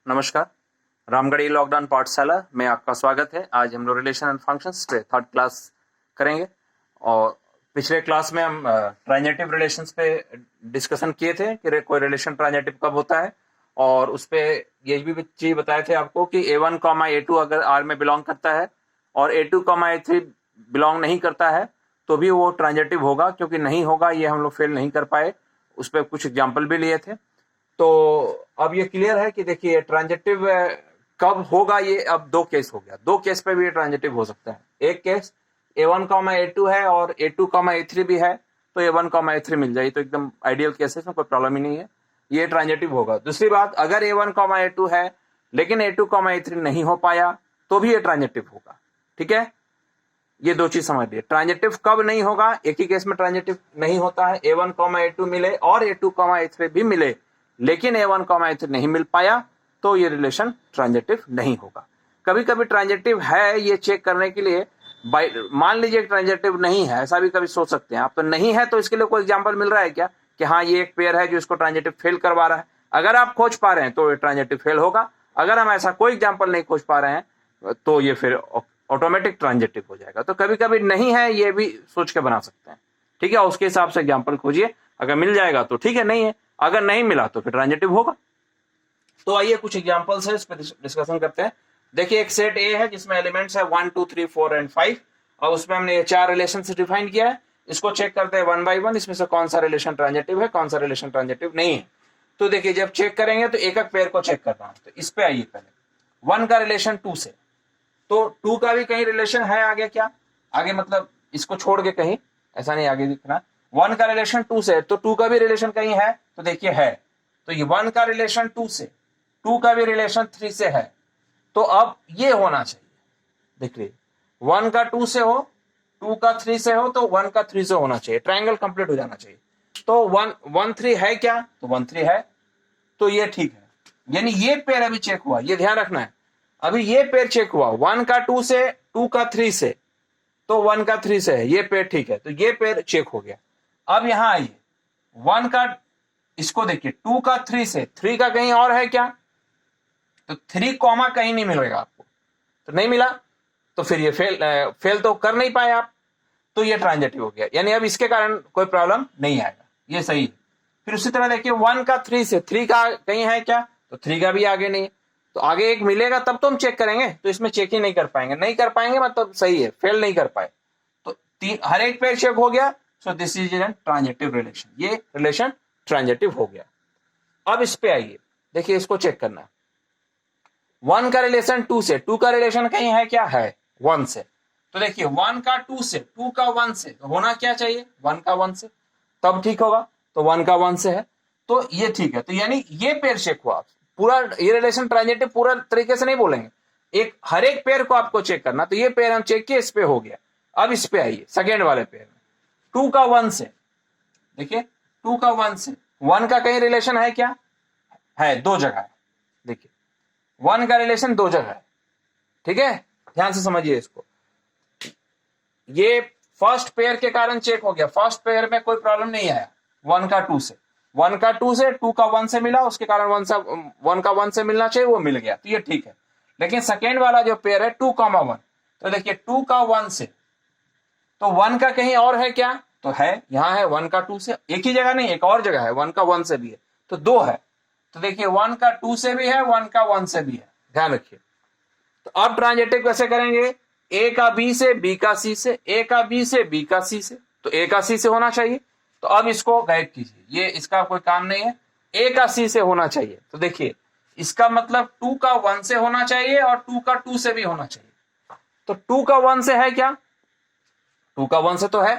नमस्कार, रामगढ़ी लॉकडाउन पाठशाला में आपका स्वागत है। आज हम लोग रिलेशन एंड फंक्शंस पे थर्ड क्लास करेंगे और पिछले क्लास में हम ट्रांजिटिव रिलेशंस पे डिस्कशन किए थे कि कोई रिलेशन ट्रांजिटिव कब होता है, और उस पे ये भी चीज बताए थे आपको कि A1, A2 अगर R में बिलोंग करता है और A2, A3 बिलोंग नहीं करता है तो भी वो ट्रांजिटिव होगा। क्योंकि नहीं होगा ये हम लोग फेल नहीं कर पाए, उस पर कुछ एग्जाम्पल भी लिए थे। तो अब ये क्लियर है कि देखिए ट्रांजिटिव कब होगा। ये अब दो केस हो गया, दो केस पे भी ये ट्रांजिटिव हो सकता है। एक केस A1, A2 है और A2, A3 भी है तो A1, A3 मिल जाए तो एकदम आइडियल केस है, इसमें कोई प्रॉब्लम ही नहीं है, ये ट्रांजिटिव होगा। दूसरी बात, अगर A1, A2 है लेकिन A2, A3 नहीं हो पाया तो भी ये ट्रांजिटिव होगा। ठीक है, ये दो चीज समझ लिए। ट्रांजिटिव कब नहीं होगा, एक ही केस में ट्रांजिटिव नहीं होता है, A1, A2 मिले और A2, A3 भी मिले लेकिन A1, A3 नहीं मिल पाया तो ये रिलेशन ट्रांजिटिव नहीं होगा। कभी कभी ट्रांजिटिव है ये चेक करने के लिए, मान लीजिए ट्रांजिटिव नहीं है, ऐसा भी कभी सोच सकते हैं आप। तो नहीं है तो इसके लिए कोई एग्जांपल मिल रहा है क्या कि हाँ ये एक पेयर है जो इसको ट्रांजिटिव फेल करवा रहा है। अगर आप खोज पा रहे हैं तो ये ट्रांजिटिव फेल होगा। अगर हम ऐसा कोई एग्जाम्पल नहीं खोज पा रहे हैं तो ये फिर ऑटोमेटिक ट्रांजिटिव हो जाएगा। तो कभी कभी नहीं है ये भी सोच के बना सकते हैं। ठीक है, उसके हिसाब से एग्जाम्पल खोजिए, अगर मिल जाएगा तो ठीक है, नहीं है अगर नहीं मिला तो फिर ट्रांजिटिव होगा। तो आइए कुछ एग्जांपल्स है इस पर डिस्कशन करते हैं। देखिए एक सेट ए है जिसमें एलिमेंट्स है 1, 2, 3, 4 एंड 5 और उसमें हमने ये चार रिलेशन डिफाइन किया है। इसको चेक करते हैं 1 by 1, इसमें से कौन सा रिलेशन ट्रांजिटिव है, कौन सा रिलेशन ट्रांजिटिव नहीं है। तो देखिए जब चेक करेंगे तो एक एक पेयर को चेक करना है। तो इस पे आइए, पहले 1 का रिलेशन 2 से, तो 2 का भी कहीं रिलेशन है आगे क्या, आगे मतलब इसको छोड़ के कहीं, ऐसा नहीं आगे दिखना। 1 का रिलेशन 2 से तो 2 का भी रिलेशन कहीं है, तो देखिए है। तो ये 1 का रिलेशन 2 से, 2 का भी रिलेशन 3 से है, तो अब ये होना चाहिए। देखिए 1 का 2 से हो, 2 का 3 से हो, तो 1 का 3 से होना चाहिए, ट्रायंगल कंप्लीट हो जाना चाहिए। तो 1, 1, 3 है क्या, तो 1, 3 है, तो ये ठीक है। यानी ये पेयर अभी चेक हुआ, ये ध्यान रखना है। अभी ये पेयर चेक हुआ 1 का 2 से, 2 का 3 से, तो 1 का 3 से है, ये पेयर ठीक है, तो ये पेयर चेक हो गया। अब यहां आइए 1 का, इसको देखिए 2 का 3 से, 3 का कहीं और है क्या, तो 3 कॉमा कहीं नहीं मिलेगा आपको, तो नहीं मिला तो फिर ये फेल तो कर नहीं पाए आप, तो ये ट्रांजिटिव हो गया। यानी अब इसके कारण कोई प्रॉब्लम नहीं आएगा, ये सही है। फिर उसी तरह देखिए 1 का 3 से, 3 का कहीं है क्या, तो 3 का भी आगे नहीं है, तो आगे एक मिलेगा तब तो हम चेक करेंगे, तो इसमें चेक ही नहीं कर पाएंगे, नहीं कर पाएंगे मतलब सही है, फेल नहीं कर पाए। तो हर एक पेयर चेक हो गया, so this is an transitive relation, ये रिलेशन ट्रांजिटिव हो गया। अब इस पे आइए, देखिए इसको चेक करना। 1 का रिलेशन 2 से, 2 का रिलेशन कहीं है क्या, है 1 से, तो देखिए 1 का 2 से, 2 का 1 से, तो होना क्या चाहिए 1 का 1 से, तब ठीक होगा। तो 1 का 1 से है तो ये ठीक है, तो यानी ये पेयर चेक हुआ। पूरा ये रिलेशन ट्रांजिटिव पूरा तरीके से नहीं बोलेंगे, एक हर एक पेयर को आपको चेक करना। तो ये पेयर हम चेक किए, इस पे हो गया। अब इस पे आइए सेकेंड वाले पेयर में, 2 का 1 से, देखिए 2 का 1 से, 1 का कहीं रिलेशन है क्या, है, दो जगह है। देखिए 1 का रिलेशन दो जगह है, ठीक है, ध्यान से समझिए इसको। ये फर्स्ट पेयर के कारण चेक हो गया, फर्स्ट पेयर में कोई प्रॉब्लम नहीं आया। 1 का 2 से, 1 का 2 से, 2 का 1 से मिला, उसके कारण 1 का 1 से मिलना चाहिए, वो मिल गया, तो ये ठीक है। लेकिन सेकेंड वाला जो पेयर है 2, 1, तो देखिए 2 का 1 से, तो 1 का कहीं और है क्या, तो है, यहां है 1 का 2 से, एक ही जगह नहीं, एक और जगह है, 1 का 1 से भी है, तो दो है। तो देखिए 1 का 2 से भी है, 1 का 1 से भी है, ध्यान रखिए। तो अब ट्रांजिटिव कैसे करेंगे, ए का बी से, बी का सी से, ए का बी से, बी का सी से, तो ए का सी से होना चाहिए। तो अब इसको गायब कीजिए, ये इसका कोई काम नहीं है, ए का सी से होना चाहिए। तो देखिए इसका मतलब 2 का 1 से होना चाहिए और 2 का 2 से भी होना चाहिए। तो 2 का 1 से है क्या, 2 का 1 से तो है,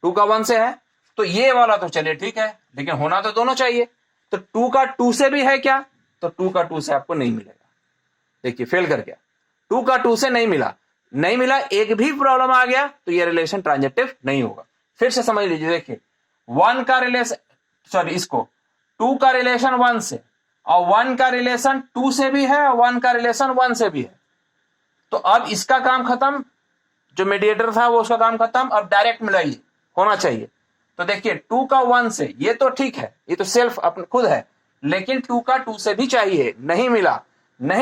2 का 1 से है, तो ये वाला तो चलिए ठीक है, लेकिन होना तो दोनों चाहिए। तो 2 का 2 से भी है क्या, तो 2 का 2 से आपको नहीं मिलेगा, देखिए फेल कर गया, 2 का 2 से नहीं मिला, नहीं मिला, एक भी प्रॉब्लम आ गया तो ये रिलेशन ट्रांजिटिव नहीं होगा। फिर से समझ लीजिए, देखिए 1 का रिलेशन, सॉरी इसको 2 का रिलेशन 1 से और 1 का रिलेशन 2 से भी है और 1 का रिलेशन 1 से भी है, तो अब इसका काम खत्म, जो मीडिएटर था वो उसका काम खत्म, अब डायरेक्ट मिलाइए, होना चाहिए। तो देखिए 2 का 1 से, ये तो ठीक है, ये तो सेल्फ अपने खुद है, लेकिन 2 का 2 से भी चाहिए, नहीं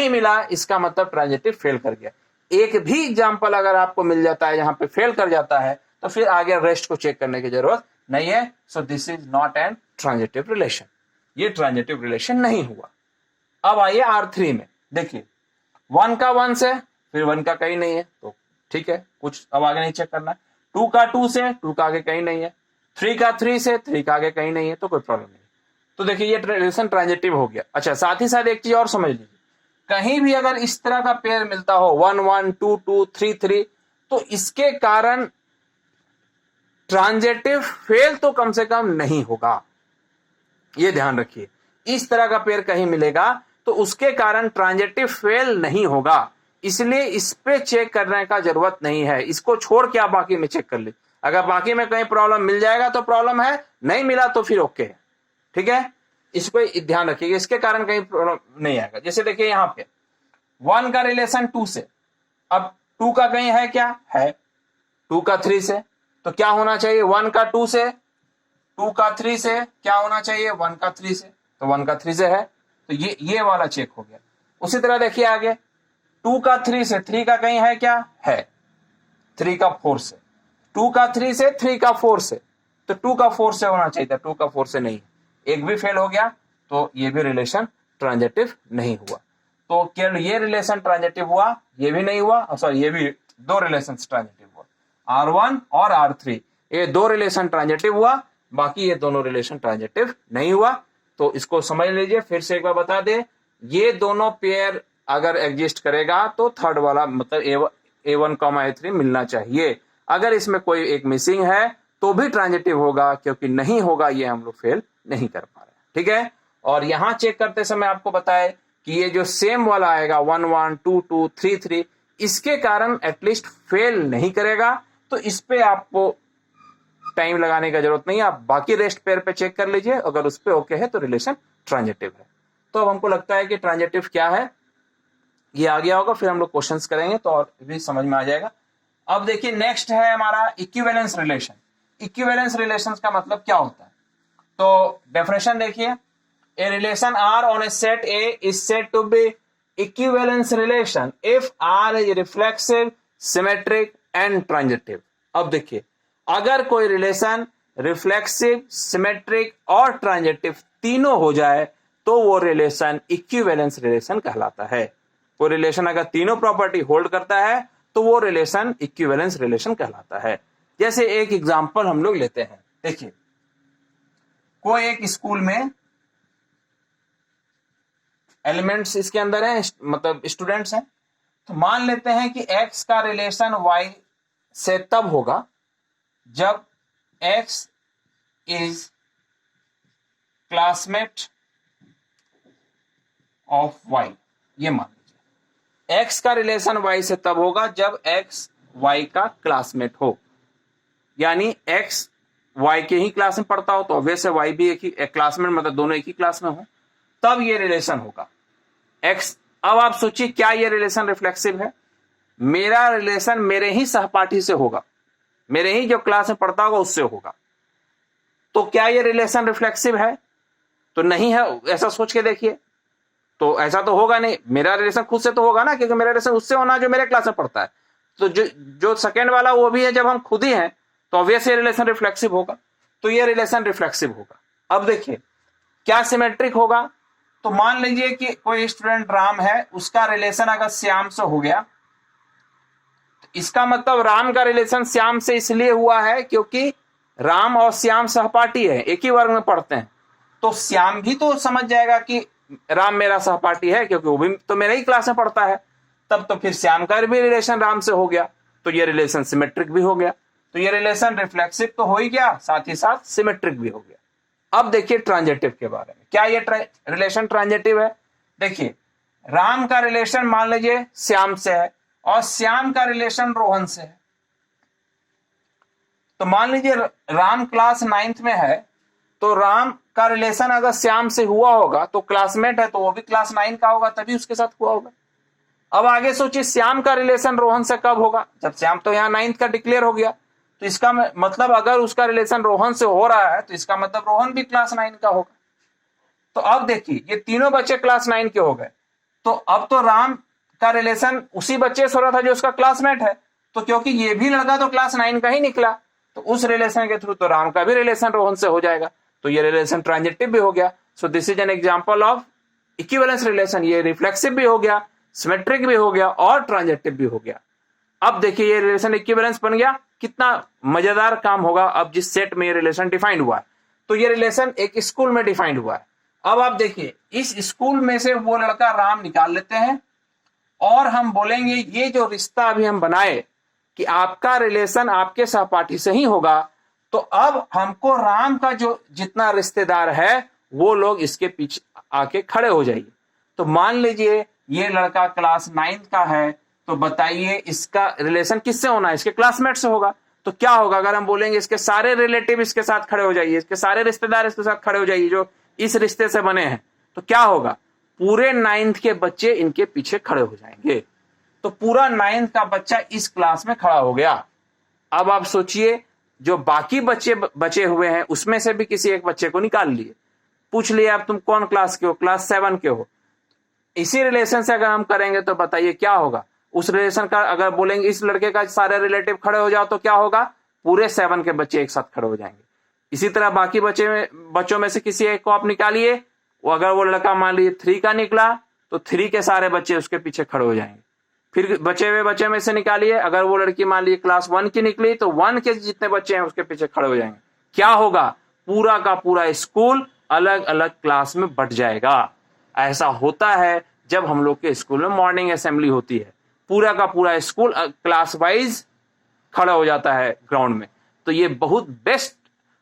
मिला, इसका मतलब ट्रांजिटिव फेल कर गया। एक भी एग्जाम्पल अगर आपको मिल जाता है जहां पे फेल कर जाता है तो फिर आगे रेस्ट को चेक करने की जरूरत नहीं है। So this is not an transitive relation, ये ट्रांजिटिव रिलेशन नहीं हुआ। अब आइए R3 में, देखिए 1 का 1 से, फिर 1 का कहीं नहीं है तो ठीक है, कुछ अब आगे नहीं चेक करना। 2 का 2 से, 2 का आगे कहीं नहीं है। 3 का 3 से, 3 का आगे कहीं नहीं है तो कोई प्रॉब्लम नहीं। तो देखिए ये रिलेशन ट्रांजिटिव हो गया। अच्छा, साथ ही साथ एक चीज और समझ लीजिए, कहीं भी अगर इस तरह का पेयर मिलता हो 1 1 2 2 3 3, तो इसके कारण ट्रांजिटिव फेल तो कम से कम नहीं होगा, ये ध्यान रखिए। इस तरह का पेयर कहीं मिलेगा तो उसके कारण ट्रांजिटिव फेल नहीं होगा, इसलिए इस पे चेक करने का जरूरत नहीं है। इसको छोड़ के आप बाकी में चेक कर लीजिए, अगर बाकी में कहीं प्रॉब्लम मिल जाएगा तो प्रॉब्लम है, नहीं मिला तो फिर ओके है, ठीक है। इसको ध्यान रखिएगा, इसके कारण कहीं प्रॉब्लम नहीं आएगा। जैसे देखिए यहां पे 1 का रिलेशन 2 से, अब 2 का कहीं है क्या, है 2 का 3 से, तो क्या होना चाहिए 1 का 2 से, 2 का 3 से क्या होना चाहिए 1 का 3 से, तो 1 का 3 से है, तो ये वाला चेक हो गया। उसी तरह देखिए आगे 2 का 3 से, 3 का कहीं है क्या, है 3 का 4 से, 2 का 3 से, 3 का 4 से, तो 2 का 4 से होना चाहिए था, 2 का 4 से नहीं, एक भी फेल हो गया तो ये भी रिलेशन ट्रांजिटिव नहीं हुआ। तो केवल ये रिलेशन ट्रांजिटिव हुआ, ये भी नहीं हुआ, सॉरी ये भी दो रिलेशन ट्रांजिटिव हुआ, R1 और R3 ये दो रिलेशन ट्रांजिटिव हुआ, बाकी ये दोनों रिलेशन ट्रांजिटिव नहीं हुआ। तो इसको समझ लीजिए, फिर से एक बार बता दे, ये दोनों पेयर अगर एग्जिस्ट करेगा तो थर्ड वाला मतलब A1, A3 मिलना चाहिए। अगर इसमें कोई एक मिसिंग है तो भी ट्रांजिटिव होगा, क्योंकि नहीं होगा ये हम लोग फेल नहीं कर पा रहे, ठीक है। और यहां चेक करते समय आपको बताए कि ये जो सेम वाला आएगा 1 1 2 2 3 3, इसके कारण एटलीस्ट फेल नहीं करेगा, तो इस पे आपको टाइम लगाने का जरूरत नहीं है, आप बाकी रेस्ट पेयर पे चेक कर लीजिए, अगर उस पे ओके है तो रिलेशन ट्रांजिटिव है। तो अब हमको लगता है कि ट्रांजिटिव क्या है ये आ गया होगा, फिर हम लोग क्वेश्चंस करेंगे तो और भी समझ में आ जाएगा। अब देखिए नेक्स्ट है हमारा इक्विवेलेंस रिलेशन। इक्विवेलेंस रिलेशन का मतलब क्या होता है, तो डेफिनेशन देखिए, a relation R on a set A is said to be equivalence relation if R is reflexive, symmetric and transitive। अब देखिए अगर कोई रिलेशन रिफ्लेक्सिव, सिमेट्रिक और ट्रांजिटिव तीनों हो जाए तो वो रिलेशन इक्विवेलेंस रिलेशन कहलाता है। वो रिलेशन अगर तीनों प्रॉपर्टी होल्ड करता है तो वो रिलेशन इक्विवेलेंस रिलेशन कहलाता है। जैसे एक एग्जांपल हम लोग लेते हैं, देखिए कोई एक स्कूल में एलिमेंट्स इसके अंदर है, मतलब स्टूडेंट्स हैं, तो मान लेते हैं कि x का रिलेशन y से तब होगा जब x is classmate of y। ये मान लीजिए x का रिलेशन y से तब होगा जब x y का क्लासमेट हो, यानी x y के ही क्लास में पढ़ता हो, तो ऑब्वियस है y भी एक ही क्लासमेट, मतलब दोनों एक ही क्लास में हो, तब ये रिलेशन होगा x। अब आप सोचिए क्या ये रिलेशन रिफ्लेक्सिव है, मेरा रिलेशन मेरे ही सहपाठी से होगा, मेरे ही जो क्लास में पढ़ता होगा उससे होगा, तो क्या ये रिलेशन रिफ्लेक्सिव है, तो नहीं है। ऐसा सोच के देखिए, तो ऐसा तो होगा नहीं, मेरा रिलेशन खुद से तो होगा ना, क्योंकि मेरा रिलेशन उससे होना जो मेरे क्लास में पढ़ता है। तो जो सेकेंड वाला वो भी है, जब हम खुद ही हैं तो ऑब्वियस ये रिलेशन रिफ्लेक्सिव होगा, तो ये रिलेशन रिफ्लेक्सिव होगा। अब देखिए क्या सिमेट्रिक होगा, तो मान लीजिए कि कोई स्टूडेंट राम है, उसका रिलेशन अगर श्याम से हो गया, तो इसका मतलब राम का रिलेशन श्याम से इसलिए हुआ है क्योंकि राम और श्याम सहपाठी है, एक ही वर्ग में पढ़ते हैं, तो श्याम भी तो समझ जाएगा कि राम मेरा सहपाठी है, क्योंकि वो भी तो मेरे ही क्लास में पढ़ता है, तब तो फिर श्याम का भी रिलेशन राम से हो गया, तो ये रिलेशन सिमेट्रिक भी हो गया। तो ये रिलेशन रिफ्लेक्सिव तो हो ही गया, साथ ही साथ सिमेट्रिक भी हो गया। अब देखिए ट्रांजिटिव के बारे में, क्या ये रिलेशन ट्रांजिटिव है। देखिए राम का रिलेशन मान लीजिए श्याम से है और श्याम का रिलेशन रोहन से है, तो मान लीजिए राम क्लास 9th में है, तो राम का रिलेशन अगर श्याम से हुआ होगा तो क्लासमेट है, तो वो भी क्लास 9 का होगा, तभी उसके साथ हुआ होगा। अब आगे सोचिए श्याम का रिलेशन रोहन से कब होगा, जब श्याम तो यहाँ 9th का डिक्लेयर हो गया, तो इसका मतलब अगर उसका रिलेशन रोहन से हो रहा है तो इसका मतलब रोहन भी क्लास 9 का होगा। तो अब देखिए ये तीनों बच्चे क्लास 9 के हो गए, तो अब तो राम का रिलेशन उसी बच्चे से हो रहा था जो उसका क्लासमेट है, तो क्योंकि ये भी लड़का तो क्लास 9 का ही निकला, तो उस रिलेशन के थ्रू तो राम का भी रिलेशन रोहन से हो जाएगा, तो ये रिलेशन ट्रांजिटिव भी हो गया। So this is an example of equivalence relation. ये रिफ्लेक्सिव भी हो गया, सिमेट्रिक भी हो गया और ट्रांजिटिव भी हो गया। अब देखिए ये रिलेशन इक्विवेलेंस बन गया, कितना मजेदार काम होगा अब जिस सेट में ये रिलेशन डिफाइंड हुआ है। तो ये रिलेशन एक स्कूल में डिफाइंड हुआ है। अब आप देखिए इस स्कूल में से वो लड़का राम निकाल लेते हैं और हम बोलेंगे ये जो रिश्ता अभी हम बनाए कि आपका रिलेशन आपके सहपाठी से ही होगा, तो अब हमको राम का जो जितना रिश्तेदार है वो लोग इसके पीछे आके खड़े हो जाइए। तो मान लीजिए ये लड़का क्लास 9 का है, तो बताइए इसका रिलेशन किससे होना है? इसके क्लासमेट से होगा। तो क्या होगा अगर हम बोलेंगे इसके सारे रिलेटिव इसके साथ खड़े हो जाइए, इसके सारे रिश्तेदार इसके साथ खड़े हो जाइए जो इस रिश्ते से बने हैं, तो क्या होगा? पूरे 9th के बच्चे इनके पीछे खड़े हो जाएंगे। तो पूरा 9th का बच्चा इस क्लास में खड़ा हो गया। अब आप सोचिए जो बाकी बच्चे बचे हुए हैं उसमें से भी किसी एक बच्चे को निकाल लिए, पूछ लिया अब तुम कौन क्लास के हो? क्लास 7 के हो। इसी रिलेशन से अगर हम करेंगे तो बताइए क्या होगा? उस रिलेशन का अगर बोलेंगे इस लड़के का सारे रिलेटिव खड़े हो जाओ तो क्या होगा? पूरे 7 के बच्चे एक साथ खड़े हो जाएंगे। इसी तरह बाकी बच्चों में से किसी एक को आप निकालिए, वो अगर वो लड़का मान लीजिए 3 का निकला तो 3 के सारे बच्चे उसके पीछे खड़े हो जाएंगे। फिर बचे हुए बच्चे में से निकालिए, अगर वो लड़की मान लीजिए क्लास 1 की निकली तो 1 के जितने बच्चे हैं उसके पीछे खड़े हो जाएंगे। क्या होगा? पूरा का पूरा स्कूल अलग अलग क्लास में बट जाएगा। ऐसा होता है जब हम लोग के स्कूल में मॉर्निंग असेंबली होती है, पूरा का पूरा स्कूल क्लास वाइज खड़ा हो जाता है ग्राउंड में। तो ये बहुत बेस्ट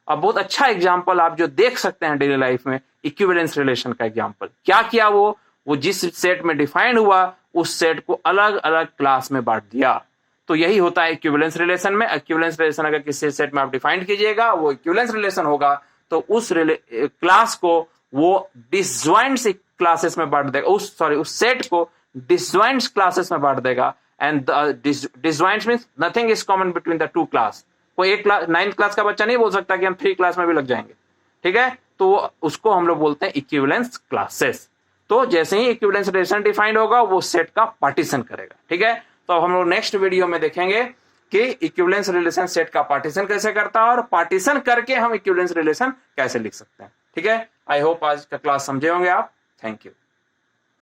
और बहुत अच्छा एग्जाम्पल आप जो देख सकते हैं डेली लाइफ में इक्विवेलेंस रिलेशन का एग्जाम्पल। क्या किया वो जिस सेट में डिफाइंड हुआ उस सेट को अलग अलग क्लास में बांट दिया। तो यही होता है इक्विवेलेंस रिलेशन में। इक्विवेलेंस रिलेशन अगर किसी सेट में आप डिफाइंड कीजिएगा वो इक्विवेलेंस रिलेशन होगा, तो उस क्लास को वो डिसजॉइंट क्लासेस में बांट देगा, उस सेट को डिसजॉइंट क्लासेस में बांट देगा। And disjoint means nothing is common between the two class. कोई एक 9th क्लास का बच्चा नहीं बोल सकता कि हम 3 क्लास में भी लग जाएंगे, ठीक है? तो उसको हम लोग बोलते हैं इक्विवेलेंस क्लासेस। तो जैसे ही इक्विवेलेंस रिलेशन डिफाइंड होगा वो सेट का पार्टीशन करेगा, ठीक है? तो अब हम लोग नेक्स्ट वीडियो में देखेंगे कि इक्विवेलेंस रिलेशन सेट का पार्टीशन कैसे करता है और पार्टीशन करके हम इक्विवेलेंस रिलेशन कैसे लिख सकते हैं, ठीक है? आई होप आज का क्लास समझे होंगे आप। Thank you.